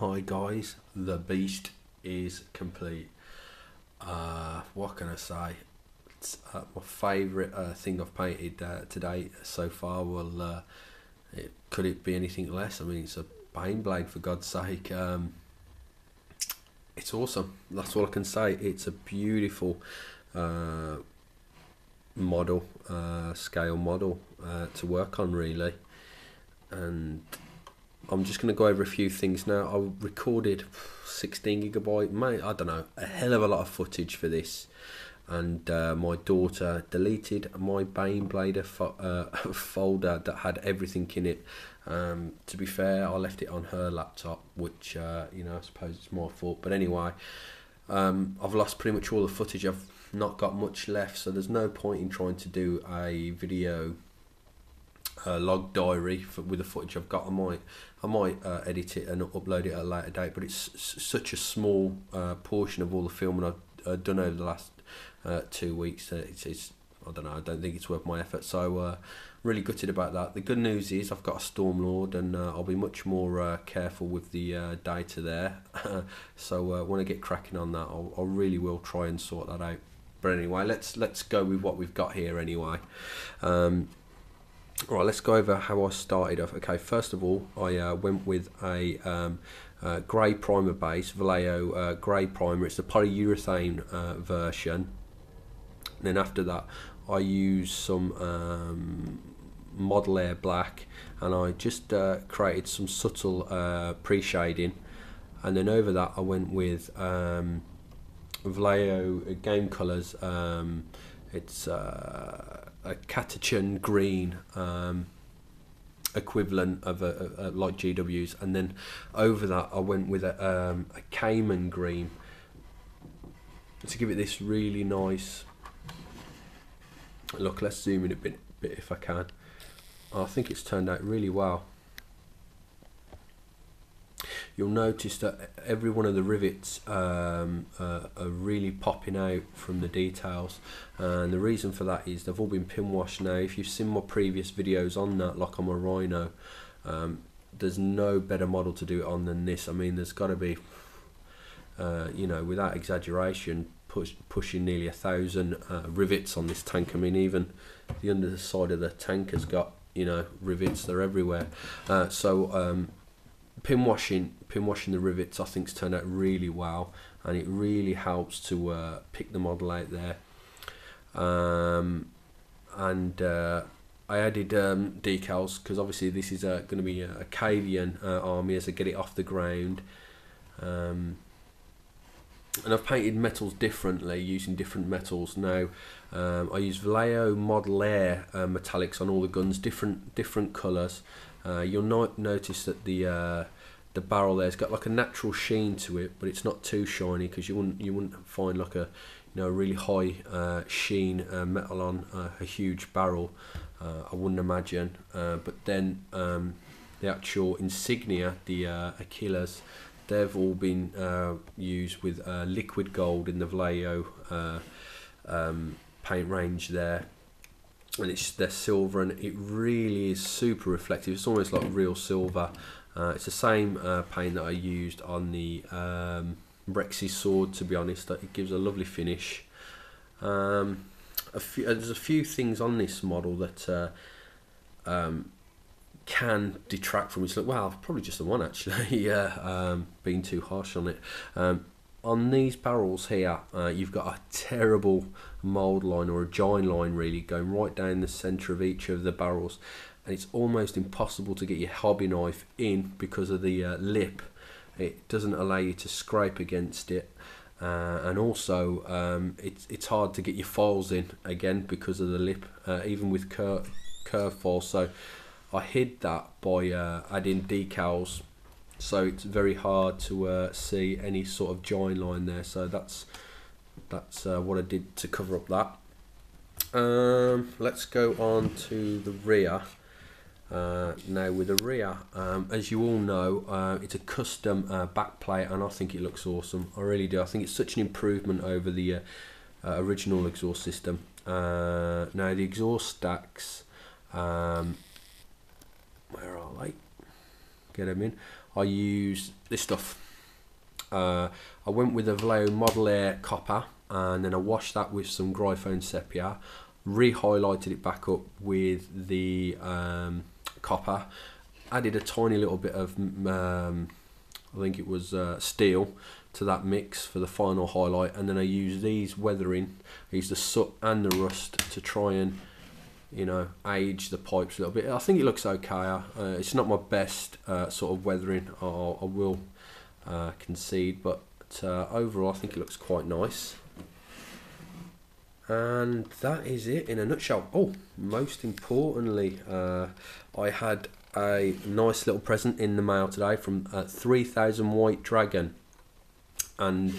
Hi guys, the beast is complete. What can I say? It's my favourite thing I've painted to date so far. Well, could it be anything less? I mean, it's a Banblade, for God's sake. It's awesome. That's all I can say. It's a beautiful model, scale model to work on, really. And I'm just going to go over a few things now. I recorded 16GB, mate, I don't know, a hell of a lot of footage for this. And my daughter deleted my Banblade folder that had everything in it. To be fair, I left it on her laptop, which, you know, I suppose it's my fault. But anyway, I've lost pretty much all the footage. I've not got much left, so there's no point in trying to do a video log diary with the footage I've got. I might edit it and upload it at a later date, but it's such a small portion of all the filming I've done over the last 2 weeks. It's I don't know. I don't think it's worth my effort. So really gutted about that. The good news is I've got a Stormlord, and I'll be much more careful with the data there. So when I get cracking on that, I really will try and sort that out. But anyway, let's go with what we've got here anyway. Right, let's go over how I started off. Okay, first of all, I went with a grey primer base, Vallejo grey primer. It's the polyurethane version. And then after that, I used some Model Air black, and I just created some subtle pre-shading. And then over that, I went with Vallejo game colours. It's a catachan green, equivalent of a like GW's, and then over that I went with a Cayman green to give it this really nice look. Let's zoom in a bit if I can. I think it's turned out really well. You'll notice that every one of the rivets are really popping out from the details, and the reason for that is they've all been pin washed now. If you've seen my previous videos on that, like on my Rhino, there's no better model to do it on than this. I mean, there's got to be, you know, without exaggeration, pushing nearly 1,000 rivets on this tank. I mean, even the underside of the tank has got, you know, rivets. They're everywhere. Pin washing the rivets, I think, has turned out really well, and it really helps to pick the model out there. I added decals because obviously this is going to be a Cavian army as I get it off the ground. And I've painted metals differently, using different metals. Now I use Vallejo Model Air metallics on all the guns, different colours. You'll notice that the barrel there's got like a natural sheen to it, but it's not too shiny, because you wouldn't find like a, you know, really high sheen metal on a huge barrel. I wouldn't imagine. But then the actual insignia, the Achilles, they've all been used with liquid gold in the Vallejo paint range there. And they're silver, and it really is super reflective. It's almost like real silver. It's the same paint that I used on the Rexy sword, to be honest. It gives a lovely finish. There's a few things on this model that can detract from its look. Well, probably just the one, actually. Yeah, being too harsh on it. On these barrels here, you've got a terrible mould line, or a join line really, going right down the centre of each of the barrels, and it's almost impossible to get your hobby knife in because of the lip. It doesn't allow you to scrape against it, and also it's hard to get your files in again because of the lip, even with curve files. So I hid that by adding decals, so it's very hard to see any sort of join line there. So that's what I did to cover up that. Let's go on to the rear. Now with the rear, as you all know, it's a custom backplate, and I think it looks awesome. I really do. I think it's such an improvement over the original exhaust system. Now the exhaust stacks, where are they? Get them in. I use this stuff. I went with a Vallejo Model Air copper, and then I washed that with some Gryphone sepia, re-highlighted it back up with the copper, added a tiny little bit of I think it was steel to that mix for the final highlight, and then I used these weathering. I used the soot and the rust to try and, you know, age the pipes a little bit. I think it looks okay. It's not my best sort of weathering, I will concede, but overall I think it looks quite nice. And that is it in a nutshell. Oh, most importantly, I had a nice little present in the mail today from 3000 White Dragon, and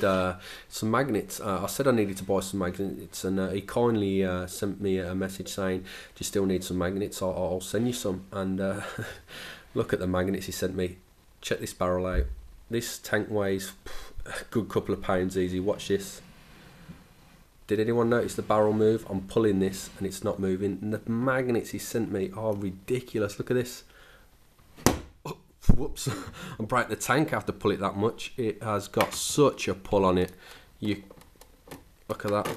some magnets. I said I needed to buy some magnets, and he kindly sent me a message saying, do you still need some magnets? I'll send you some. And look at the magnets he sent me. Check this barrel out. This tank weighs a good couple of pounds easy. Watch this. Did anyone notice the barrel move? I'm pulling this and it's not moving. And the magnets he sent me are ridiculous. Look at this. Oh, whoops. I'm breaking the tank after pull it that much. It has got such a pull on it. You look at that.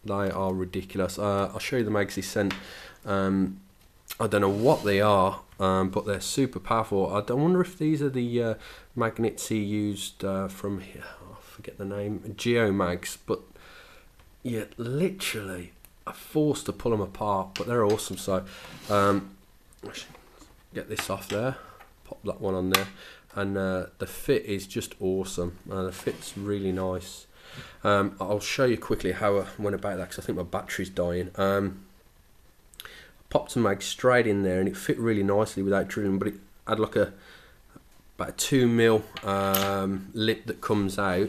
They are ridiculous. I'll show you the mags he sent. I don't know what they are, but they're super powerful. I don't wonder if these are the magnets he used from here. Forget the name, Geo Mags, but yeah, literally I'm forced to pull them apart, but they're awesome. So get this off there, pop that one on there, and the fit is just awesome. The fit's really nice. I'll show you quickly how I went about that, because I think my battery's dying. Popped some mags straight in there and it fit really nicely without drilling, but it had like about a 2mm lip that comes out.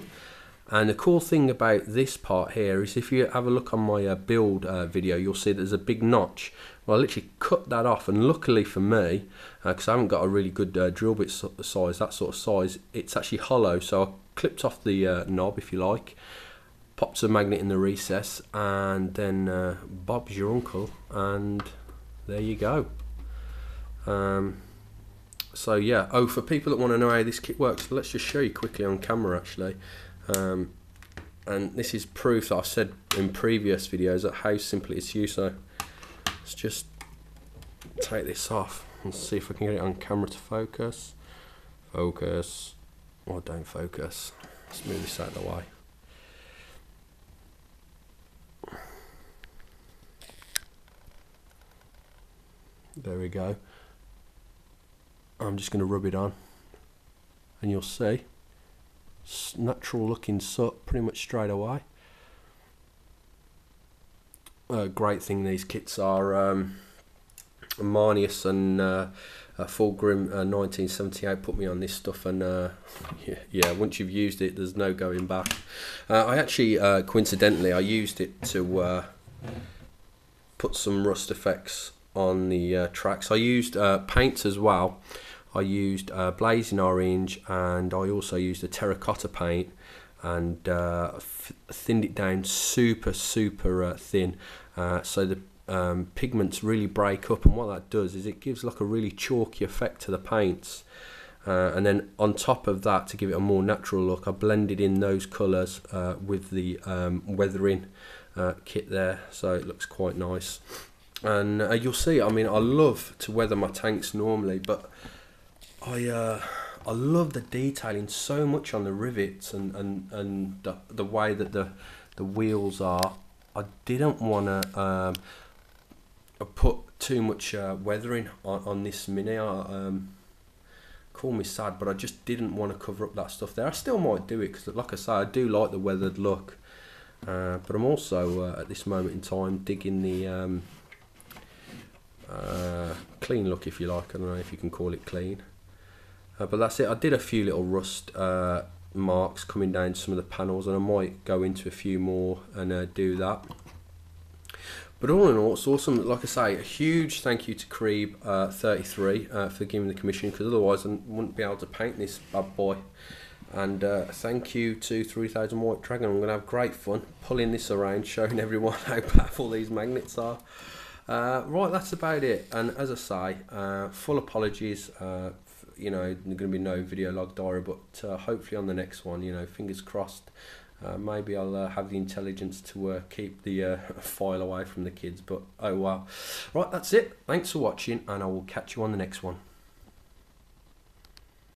And the cool thing about this part here is, if you have a look on my build video, you'll see there's a big notch. Well, I literally cut that off, and luckily for me, because I haven't got a really good drill bit size, that sort of size, it's actually hollow, so I clipped off the knob, if you like, popped a magnet in the recess, and then Bob's your uncle, and there you go. So yeah, for people that want to know how this kit works, let's just show you quickly on camera actually. And this is proof that I've said in previous videos that how simple it is to use. So let's just take this off and see if I can get it on camera to focus. Focus. Or don't focus. Let's move this out of the way. There we go. I'm just going to rub it on, and you'll see natural looking soot pretty much straight away. Great thing these kits are. Marnius and Fulgrim 1978 put me on this stuff, and yeah, once you've used it, there's no going back. I actually coincidentally I used it to put some rust effects on the tracks. I used paints as well. I used blazing orange, and I also used a terracotta paint, and thinned it down super thin, so the pigments really break up, and what that does is it gives like a really chalky effect to the paints. And then on top of that, to give it a more natural look, I blended in those colours with the weathering kit there, so it looks quite nice. And you'll see, I mean, I love to weather my tanks normally, but I love the detailing so much on the rivets and the way that the wheels are. I didn't want to put too much weathering on this Mini. Call me sad, but I just didn't want to cover up that stuff there. I still might do it, because like I say, I do like the weathered look, but I'm also at this moment in time digging the clean look, if you like. I don't know if you can call it clean, but that's it. I did a few little rust marks coming down some of the panels, and I might go into a few more and do that. But all in all, it's awesome. Like I say, a huge thank you to Creeb33 for giving the commission, because otherwise I wouldn't be able to paint this bad boy. And thank you to 3000 White Dragon. I'm going to have great fun pulling this around, showing everyone how powerful these magnets are. Right, that's about it. And as I say, full apologies you know, there's going to be no video log diary, but hopefully on the next one, you know, fingers crossed, maybe I'll have the intelligence to keep the file away from the kids, but oh well. Right, that's it. Thanks for watching, and I will catch you on the next one.